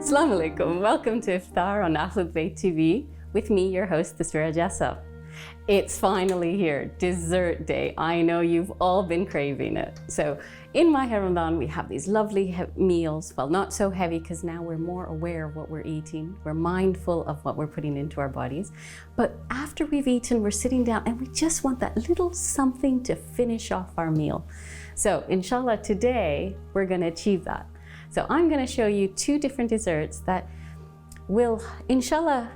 Assalamu alaikum. Welcome to Iftar on Ahlulbayt TV with me, your host, Tasvira Jessa. It's finally here, dessert day. I know you've all been craving it. So in my Ramadan, we have these lovely meals. Well, not so heavy because now we're more aware of what we're eating. We're mindful of what we're putting into our bodies. But after we've eaten, we're sitting down and we just want that little something to finish off our meal. So inshallah, today we're going to achieve that. So I'm going to show you two different desserts that will, inshallah,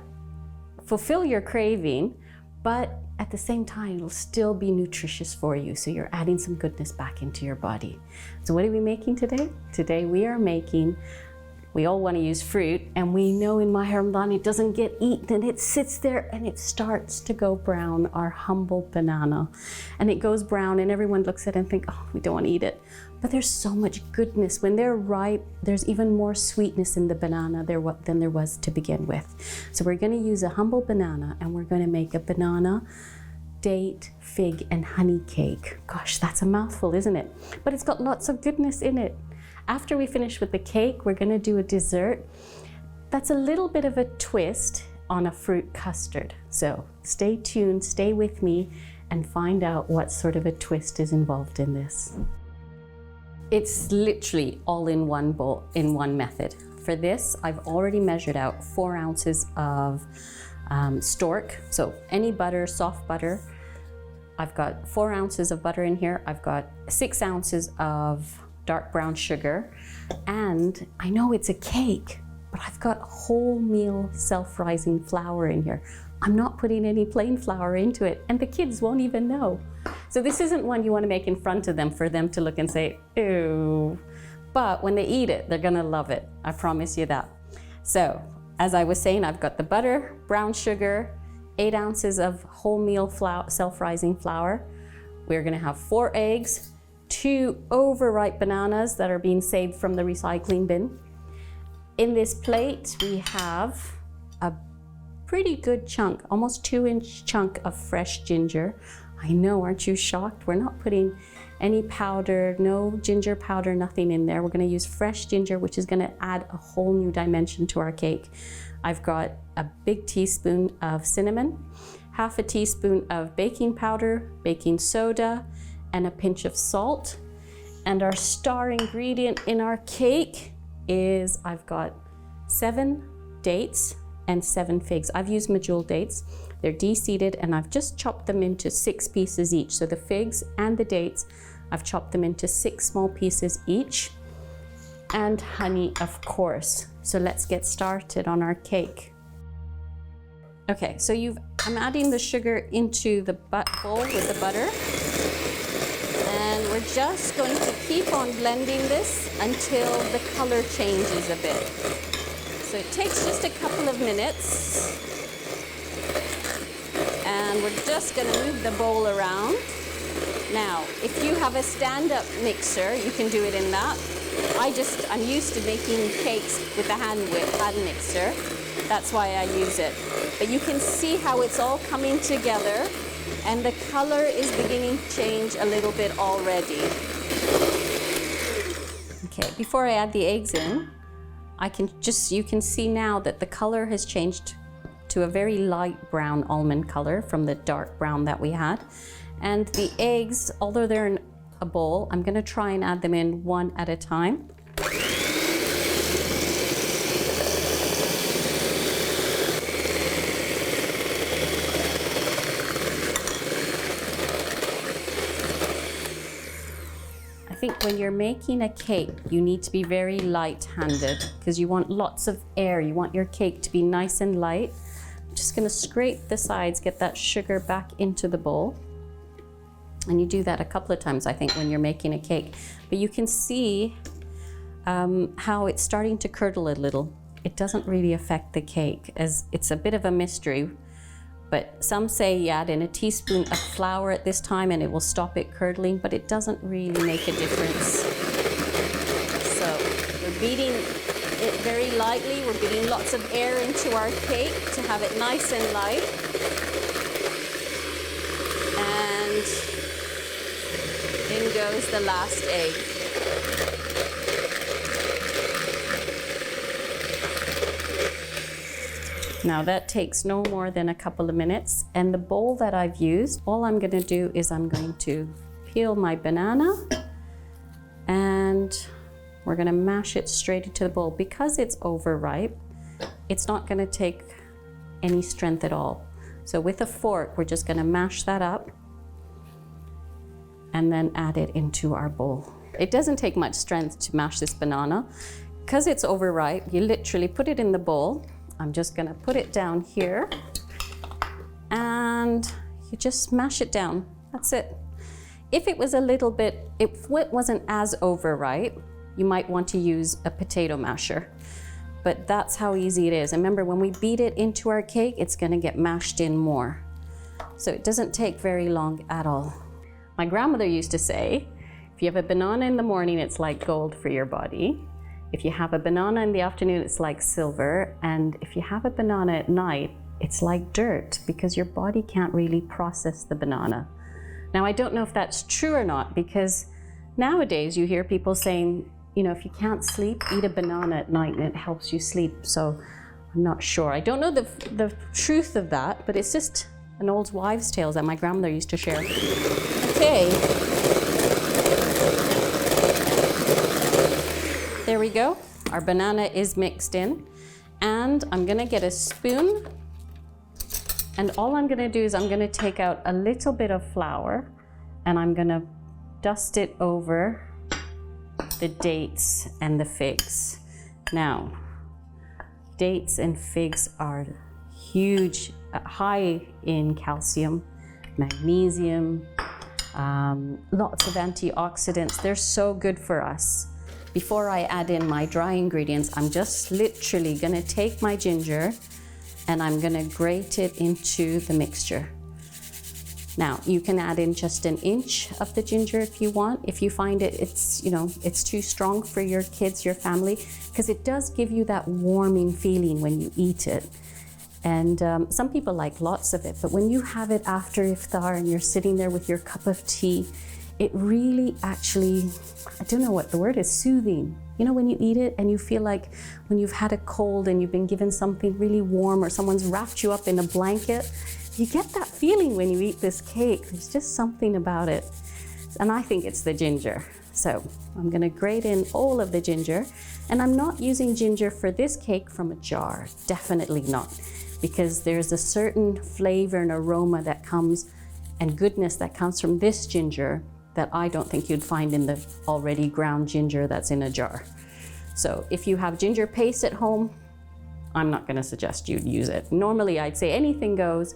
fulfill your craving, but at the same time, it'll still be nutritious for you. So you're adding some goodness back into your body. So what are we making today? Today we are making, we all want to use fruit, and we know in my Ramadan it doesn't get eaten and it sits there and it starts to go brown, our humble banana. And it goes brown and everyone looks at it and think, oh, we don't want to eat it. But there's so much goodness. When they're ripe, there's even more sweetness in the banana than there was to begin with. So we're going to use a humble banana and we're going to make a banana, date, fig, and honey cake. Gosh, that's a mouthful, isn't it? But it's got lots of goodness in it. After we finish with the cake, we're going to do a dessert that's a little bit of a twist on a fruit custard. So stay tuned, stay with me, and find out what sort of a twist is involved in this. It's literally all in one bowl, in one method. For this, I've already measured out 4 ounces of stork. So any butter, soft butter. I've got 4 ounces of butter in here. I've got 6 ounces of dark brown sugar. And I know it's a cake, but I've got wholemeal self-rising flour in here. I'm not putting any plain flour into it, and the kids won't even know. So this isn't one you want to make in front of them for them to look and say, ew. But when they eat it, they're gonna love it. I promise you that. So, as I was saying, I've got the butter, brown sugar, 8 ounces of wholemeal flour, self-rising flour. We're gonna have 4 eggs, 2 overripe bananas that are being saved from the recycling bin. In this plate, we have a pretty good chunk, almost 2-inch chunk of fresh ginger. I know, aren't you shocked? We're not putting any powder, no ginger powder, nothing in there. We're gonna use fresh ginger, which is gonna add a whole new dimension to our cake. I've got a big teaspoon of cinnamon, half a teaspoon of baking powder, baking soda, and a pinch of salt. And our star ingredient in our cake is I've got 7 dates and 7 figs. I've used medjool dates. They're de-seeded and I've just chopped them into 6 pieces each. So the figs and the dates, I've chopped them into 6 small pieces each. And honey, of course. So let's get started on our cake. Okay, so I'm adding the sugar into the bowl with the butter. And we're just going to keep on blending this until the color changes a bit. So it takes just a couple of minutes. And we're just going to move the bowl around. Now, if you have a stand-up mixer, you can do it in that. I'm used to making cakes with a hand mixer. That's why I use it. But you can see how it's all coming together and the color is beginning to change a little bit already. Okay, before I add the eggs in, you can see now that the color has changed to a very light brown almond color from the dark brown that we had. And the eggs, although they're in a bowl, I'm gonna try and add them in one at a time. I think when you're making a cake, you need to be very light-handed because you want lots of air. You want your cake to be nice and light. I'm just gonna scrape the sides, get that sugar back into the bowl. And you do that a couple of times, I think, when you're making a cake. But you can see how it's starting to curdle a little. It doesn't really affect the cake, as it's a bit of a mystery. But some say you add in a teaspoon of flour at this time and it will stop it curdling, but it doesn't really make a difference. So we're beating it very lightly. We're beating lots of air into our cake to have it nice and light. And in goes the last egg. Now that takes no more than a couple of minutes. And the bowl that I've used, all I'm gonna do is I'm going to peel my banana and we're gonna mash it straight into the bowl. Because it's overripe, it's not gonna take any strength at all. So with a fork, we're just gonna mash that up and then add it into our bowl. It doesn't take much strength to mash this banana. Because it's overripe, you literally put it in the bowl. I'm just gonna put it down here and you just mash it down. That's it. If it was a little bit, if it wasn't as overripe, you might want to use a potato masher. But that's how easy it is. And remember, when we beat it into our cake, it's gonna get mashed in more. So it doesn't take very long at all. My grandmother used to say, if you have a banana in the morning, it's like gold for your body. If you have a banana in the afternoon, it's like silver. And if you have a banana at night, it's like dirt because your body can't really process the banana. Now, I don't know if that's true or not, because nowadays you hear people saying, you know, if you can't sleep, eat a banana at night and it helps you sleep. So I'm not sure. I don't know the truth of that, but it's just an old wives' tale that my grandmother used to share. Okay. There we go. Our banana is mixed in. And I'm gonna get a spoon. And all I'm gonna do is I'm gonna take out a little bit of flour and I'm gonna dust it over the dates and the figs. Now, dates and figs are huge, high in calcium, magnesium, lots of antioxidants. They're so good for us. Before I add in my dry ingredients, I'm just literally gonna take my ginger and I'm gonna grate it into the mixture. Now, you can add in just an inch of the ginger if you want. If you find it's too strong for your kids, your family, because it does give you that warming feeling when you eat it. And some people like lots of it, but when you have it after iftar and you're sitting there with your cup of tea, it really actually, I don't know what the word is, soothing. You know, when you eat it and you feel like when you've had a cold and you've been given something really warm or someone's wrapped you up in a blanket, you get that feeling when you eat this cake. There's just something about it. And I think it's the ginger. So I'm gonna grate in all of the ginger. And I'm not using ginger for this cake from a jar, definitely not. Because there's a certain flavor and aroma that comes and goodness that comes from this ginger that I don't think you'd find in the already ground ginger that's in a jar. So if you have ginger paste at home, I'm not gonna suggest you'd use it. Normally I'd say anything goes,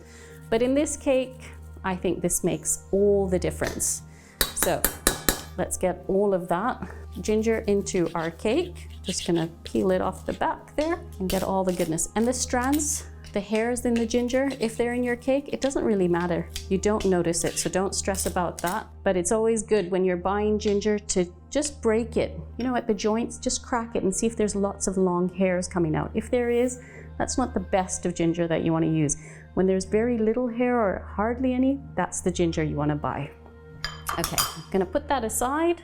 but in this cake, I think this makes all the difference. So let's get all of that ginger into our cake. Just gonna peel it off the back there and get all the goodness. And the strands, the hairs in the ginger, if they're in your cake, it doesn't really matter. You don't notice it, so don't stress about that. But it's always good when you're buying ginger to just break it, you know, at the joints, just crack it and see if there's lots of long hairs coming out. If there is, that's not the best of ginger that you want to use. When there's very little hair or hardly any, that's the ginger you want to buy. Okay, I'm gonna put that aside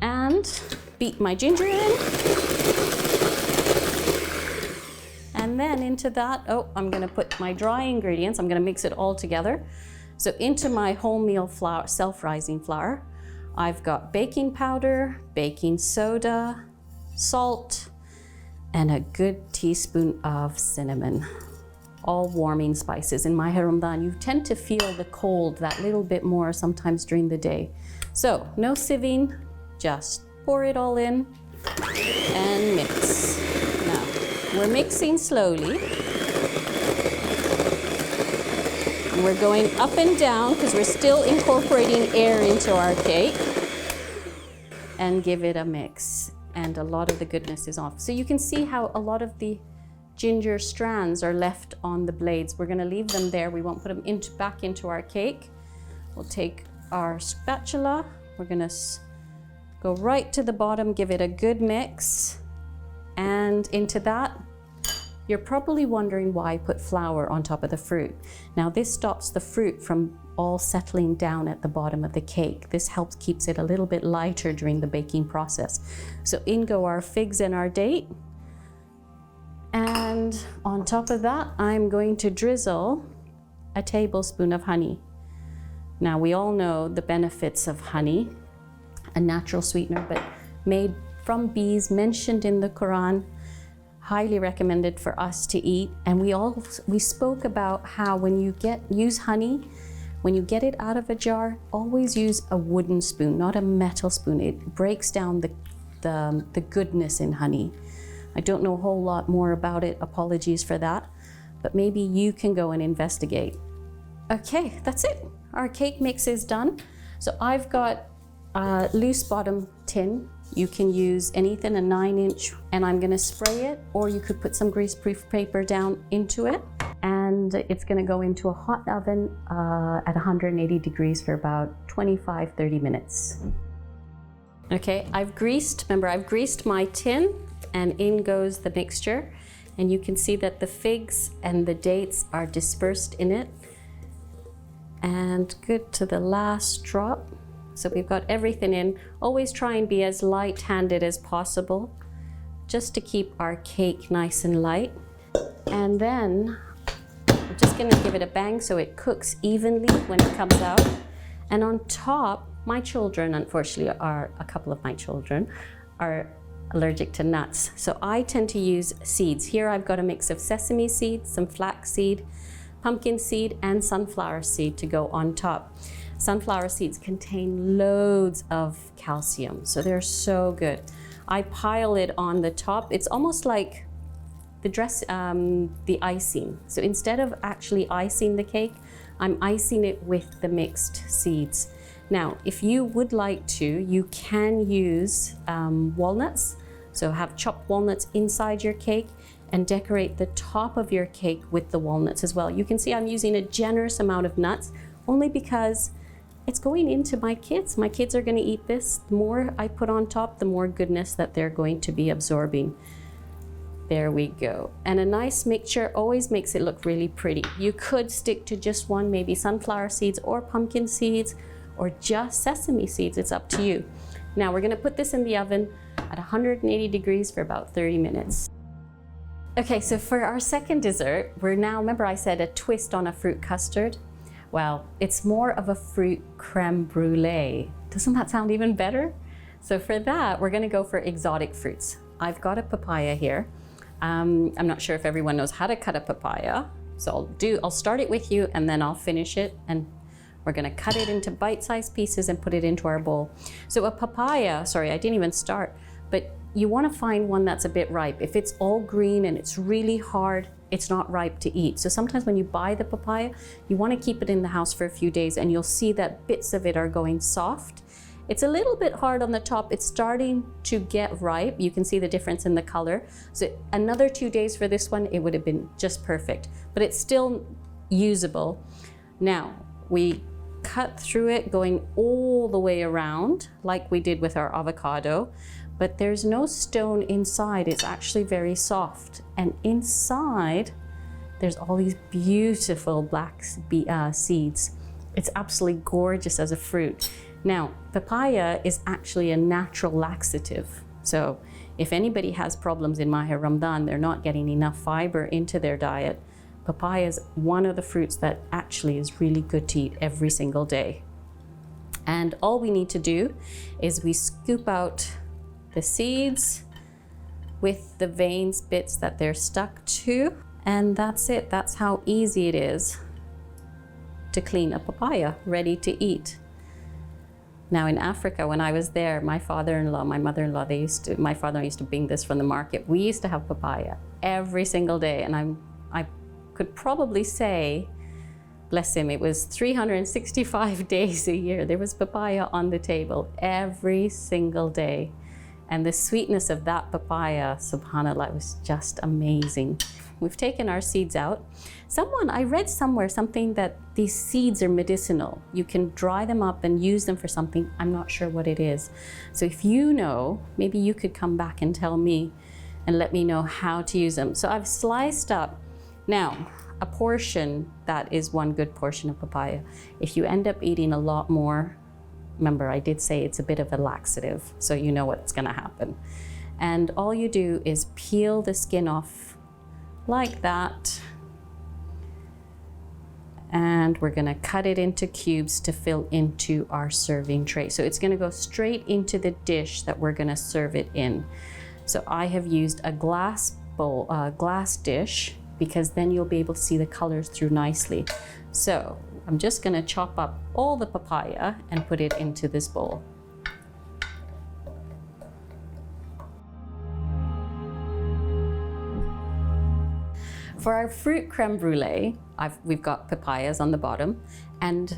and beat my ginger in. And then into that, I'm gonna put my dry ingredients. I'm gonna mix it all together. So into my wholemeal flour, self-rising flour, I've got baking powder, baking soda, salt, and a good teaspoon of cinnamon. All warming spices. In Maha Ramadan, you tend to feel the cold that little bit more sometimes during the day. So no sieving, just pour it all in and mix. Now, we're mixing slowly. And we're going up and down because we're still incorporating air into our cake. And give it a mix. And a lot of the goodness is off. So you can see how a lot of the ginger strands are left on the blades. We're gonna leave them there. We won't put them back into our cake. We'll take our spatula. We're gonna go right to the bottom, give it a good mix. And into that, you're probably wondering why I put flour on top of the fruit. Now this stops the fruit from all settling down at the bottom of the cake. This helps keeps it a little bit lighter during the baking process. So in go our figs and our date. And on top of that, I'm going to drizzle a tablespoon of honey. Now, we all know the benefits of honey, a natural sweetener, but made from bees, mentioned in the Quran, highly recommended for us to eat. And we spoke about how when you use honey, when you get it out of a jar, always use a wooden spoon, not a metal spoon. It breaks down the goodness in honey. I don't know a whole lot more about it, apologies for that, but maybe you can go and investigate. Okay, that's it. Our cake mix is done. So I've got a loose bottom tin. You can use anything, a 9-inch, and I'm gonna spray it, or you could put some greaseproof paper down into it. And it's gonna go into a hot oven at 180 degrees for about 25-30 minutes. Okay, I've greased my tin, and in goes the mixture. And you can see that the figs and the dates are dispersed in it. And good to the last drop. So we've got everything in. Always try and be as light-handed as possible, just to keep our cake nice and light. And then I'm just gonna give it a bang so it cooks evenly when it comes out. And on top, my children, unfortunately, a couple of my children are allergic to nuts. So I tend to use seeds. Here I've got a mix of sesame seeds, some flax seed, pumpkin seed, and sunflower seed to go on top. Sunflower seeds contain loads of calcium, so they're so good. I pile it on the top. It's almost like the icing. So instead of actually icing the cake, I'm icing it with the mixed seeds. Now, if you would like to, you can use walnuts. So have chopped walnuts inside your cake and decorate the top of your cake with the walnuts as well. You can see I'm using a generous amount of nuts, only because it's going into my kids. My kids are gonna eat this. The more I put on top, the more goodness that they're going to be absorbing. There we go. And a nice mixture always makes it look really pretty. You could stick to just one, maybe sunflower seeds or pumpkin seeds, or just sesame seeds, it's up to you. Now we're gonna put this in the oven at 180 degrees for about 30 minutes. Okay, so for our second dessert, we're now, remember I said a twist on a fruit custard? Well, it's more of a fruit creme brulee. Doesn't that sound even better? So for that, we're gonna go for exotic fruits. I've got a papaya here. I'm not sure if everyone knows how to cut a papaya. So I'll start it with you and then I'll finish it, and we're gonna cut it into bite-sized pieces and put it into our bowl. So a papaya, sorry, I didn't even start, but you wanna find one that's a bit ripe. If it's all green and it's really hard, it's not ripe to eat. So sometimes when you buy the papaya, you wanna keep it in the house for a few days, and you'll see that bits of it are going soft. It's a little bit hard on the top. It's starting to get ripe. You can see the difference in the color. So another 2 days for this one, it would have been just perfect, but it's still usable. Now, we cut through it going all the way around like we did with our avocado, but there's no stone inside. It's actually very soft. And inside, there's all these beautiful black seeds. It's absolutely gorgeous as a fruit. Now, papaya is actually a natural laxative. So if anybody has problems in Maha Ramadan, they're not getting enough fiber into their diet, papaya is one of the fruits that actually is really good to eat every single day. And all we need to do is we scoop out the seeds with the veins bits that they're stuck to, and that's it. That's how easy it is to clean a papaya ready to eat. Now in Africa, when I was there, my father-in-law, my mother-in-law, my father used to bring this from the market. We used to have papaya every single day, and I could probably say, bless him, it was 365 days a year. There was papaya on the table every single day. And the sweetness of that papaya, subhanAllah, was just amazing. We've taken our seeds out. I read somewhere something that these seeds are medicinal. You can dry them up and use them for something. I'm not sure what it is. So if you know, maybe you could come back and tell me and let me know how to use them. So I've sliced up. Now, a portion, that is one good portion of papaya. If you end up eating a lot more, remember I did say it's a bit of a laxative, so you know what's gonna happen. And all you do is peel the skin off like that. And we're gonna cut it into cubes to fill into our serving tray. So it's gonna go straight into the dish that we're gonna serve it in. So I have used a glass bowl, glass dish, because then you'll be able to see the colors through nicely. So I'm just gonna chop up all the papaya and put it into this bowl. For our fruit creme brulee, we've got papayas on the bottom and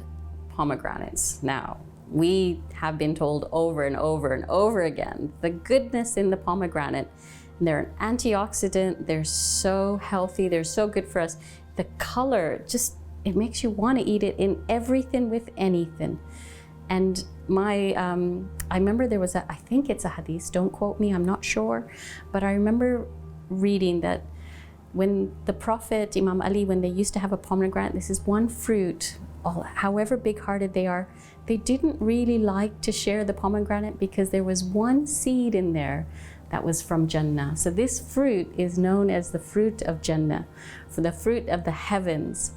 pomegranates. Now, we have been told over and over and over again, the goodness in the pomegranate. They're an antioxidant, they're so healthy, they're so good for us. The color, just, it makes you want to eat it in everything with anything. And I remember there was I think it's a hadith, don't quote me, I'm not sure, but I remember reading that when the Prophet, Imam Ali, when they used to have a pomegranate, this is one fruit, however big-hearted they are, they didn't really like to share the pomegranate because there was one seed in there that was from Jannah. So this fruit is known as the fruit of Jannah, for the fruit of the heavens.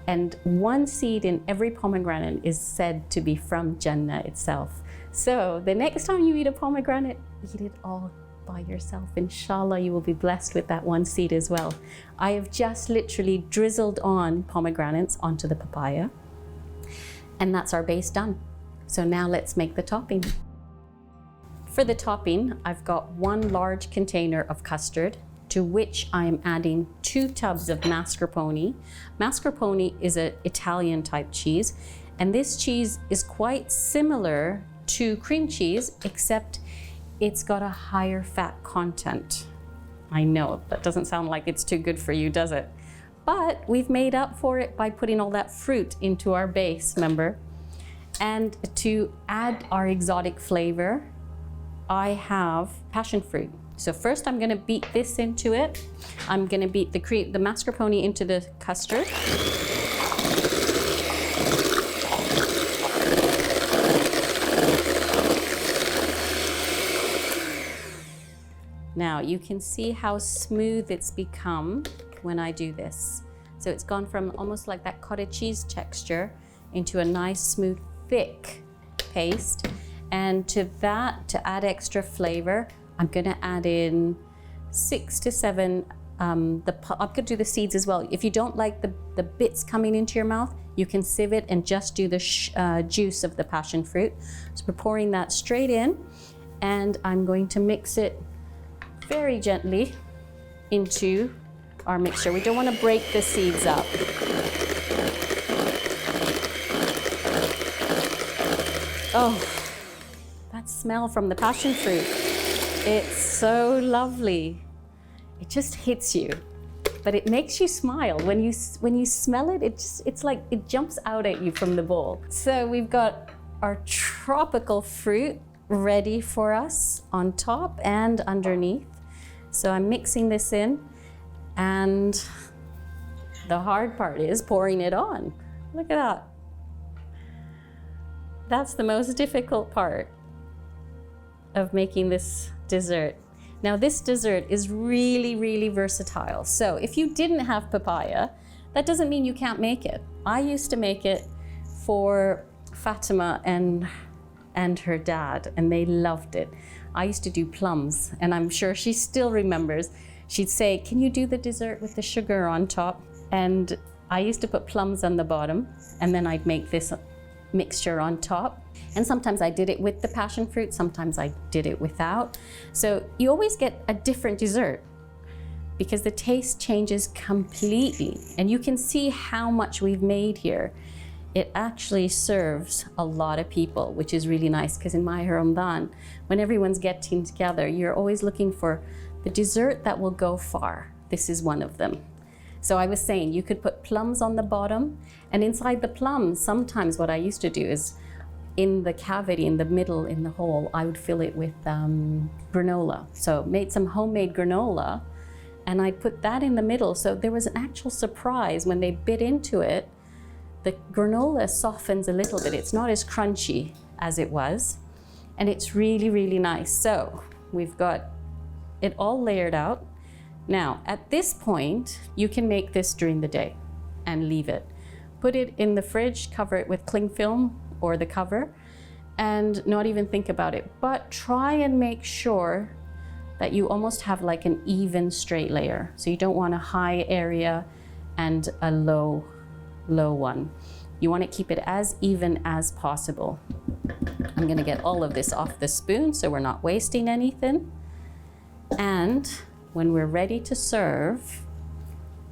And one seed in every pomegranate is said to be from Jannah itself. So the next time you eat a pomegranate, eat it all by yourself. Inshallah, you will be blessed with that one seed as well. I have just literally drizzled on pomegranates onto the papaya, and that's our base done. So now let's make the topping. For the topping, I've got one large container of custard, to which I am adding 2 tubs of mascarpone. Mascarpone is an Italian type cheese, and this cheese is quite similar to cream cheese, except it's got a higher fat content. I know, that doesn't sound like it's too good for you, does it? But we've made up for it by putting all that fruit into our base, remember? And to add our exotic flavor, I have passion fruit. So first I'm gonna beat this into it. I'm gonna beat the mascarpone into the custard. Now you can see how smooth it's become when I do this. So it's gone from almost like that cottage cheese texture into a nice, smooth, thick paste. And to that, to add extra flavor, I'm gonna add in 6 to 7, I'm gonna do the seeds as well. If you don't like the bits coming into your mouth, you can sieve it and just do the juice of the passion fruit. So we're pouring that straight in, and I'm going to mix it very gently into our mixture. We don't want to break the seeds up. Oh, that smell from the passion fruit. It's so lovely. It just hits you, but it makes you smile. When you smell it, it's like it jumps out at you from the bowl. So we've got our tropical fruit ready for us on top and underneath. So I'm mixing this in, and the hard part is pouring it on. Look at that. That's the most difficult part of making this dessert. Now this dessert is really, really versatile. So if you didn't have papaya, that doesn't mean you can't make it. I used to make it for Fatima and her dad, and they loved it. I used to do plums, and I'm sure she still remembers. She'd say, can you do the dessert with the sugar on top? And I used to put plums on the bottom, and then I'd make this mixture on top. And sometimes I did it with the passion fruit, sometimes I did it without. So you always get a different dessert because the taste changes completely. And you can see how much we've made here. It actually serves a lot of people, which is really nice, because in my Ramadan, when everyone's getting together, you're always looking for the dessert that will go far. This is one of them. So I was saying you could put plums on the bottom, and inside the plums, sometimes what I used to do is in the cavity, in the middle, in the hole, I would fill it with granola. So made some homemade granola, and I'd put that in the middle. So there was an actual surprise when they bit into it. The granola softens a little bit. It's not as crunchy as it was, and it's really, really nice. So we've got it all layered out. Now, at this point, you can make this during the day and leave it. Put it in the fridge, cover it with cling film or the cover, and not even think about it. But try and make sure that you almost have like an even straight layer. So you don't want a high area and a low one. You want to keep it as even as possible. I'm gonna get all of this off the spoon so we're not wasting anything. And when we're ready to serve,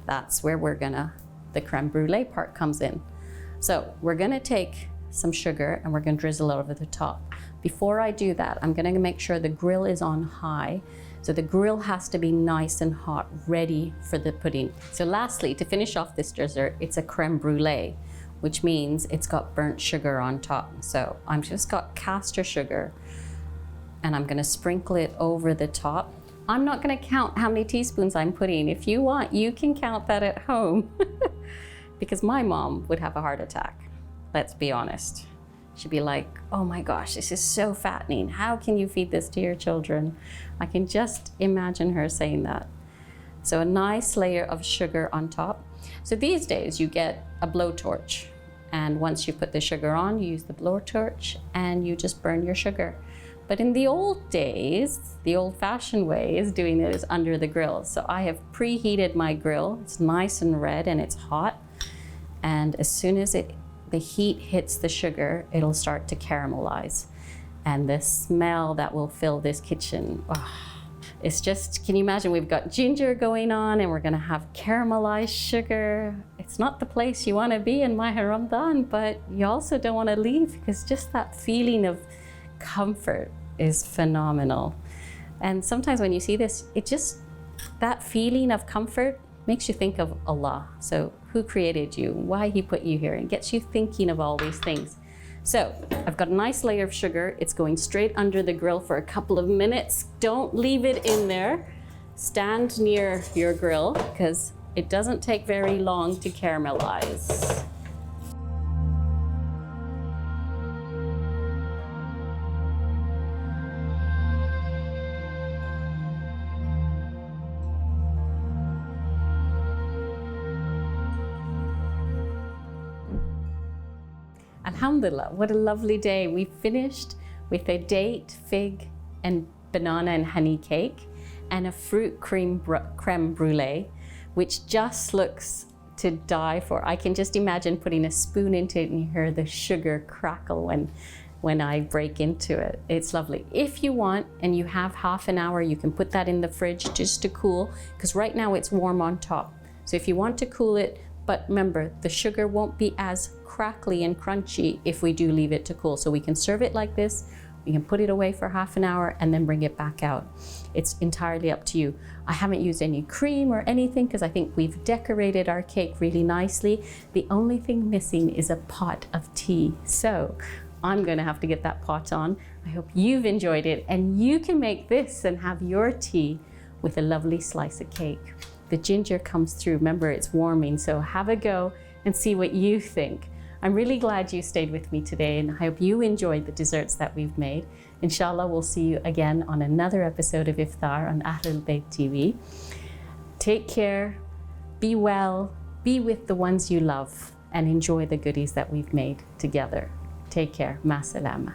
that's where the creme brulee part comes in. So we're gonna take some sugar and we're gonna drizzle it over the top. Before I do that, I'm gonna make sure the grill is on high. So the grill has to be nice and hot, ready for the pudding. So lastly, to finish off this dessert, it's a creme brulee, which means it's got burnt sugar on top. So I'm just got caster sugar and I'm gonna sprinkle it over the top. I'm not gonna count how many teaspoons I'm putting. If you want, you can count that at home because my mom would have a heart attack. Let's be honest. She'd be like, oh my gosh, this is so fattening. How can you feed this to your children? I can just imagine her saying that. So a nice layer of sugar on top. So these days you get a blowtorch. And once you put the sugar on, you use the blowtorch and you just burn your sugar. But in the old days, the old-fashioned way is doing it is under the grill. So I have preheated my grill. It's nice and red and it's hot. And as soon as the heat hits the sugar, it'll start to caramelize. And the smell that will fill this kitchen, it's just, can you imagine, we've got ginger going on and we're gonna have caramelized sugar. It's not the place you wanna be in Maha Ramadan, but you also don't wanna leave because just that feeling of comfort is phenomenal. And sometimes when you see this, that feeling of comfort makes you think of Allah. So who created you, why He put you here, and gets you thinking of all these things. So I've got a nice layer of sugar. It's going straight under the grill for a couple of minutes. Don't leave it in there. Stand near your grill because it doesn't take very long to caramelize. Alhamdulillah, what a lovely day. We finished with a date, fig, and banana and honey cake, and a fruit creme brulee, which just looks to die for. I can just imagine putting a spoon into it and you hear the sugar crackle when I break into it. It's lovely. If you want, and you have half an hour, you can put that in the fridge just to cool, because right now it's warm on top. So if you want to cool it, but remember, the sugar won't be as crackly and crunchy if we do leave it to cool. So we can serve it like this, we can put it away for half an hour and then bring it back out. It's entirely up to you. I haven't used any cream or anything because I think we've decorated our cake really nicely. The only thing missing is a pot of tea. So I'm gonna have to get that pot on. I hope you've enjoyed it and you can make this and have your tea with a lovely slice of cake. The ginger comes through, remember it's warming, so have a go and see what you think. I'm really glad you stayed with me today and I hope you enjoyed the desserts that we've made. Inshallah, we'll see you again on another episode of Iftar on Ahlulbayt TV. Take care, be well, be with the ones you love, and enjoy the goodies that we've made together. Take care, ma salama.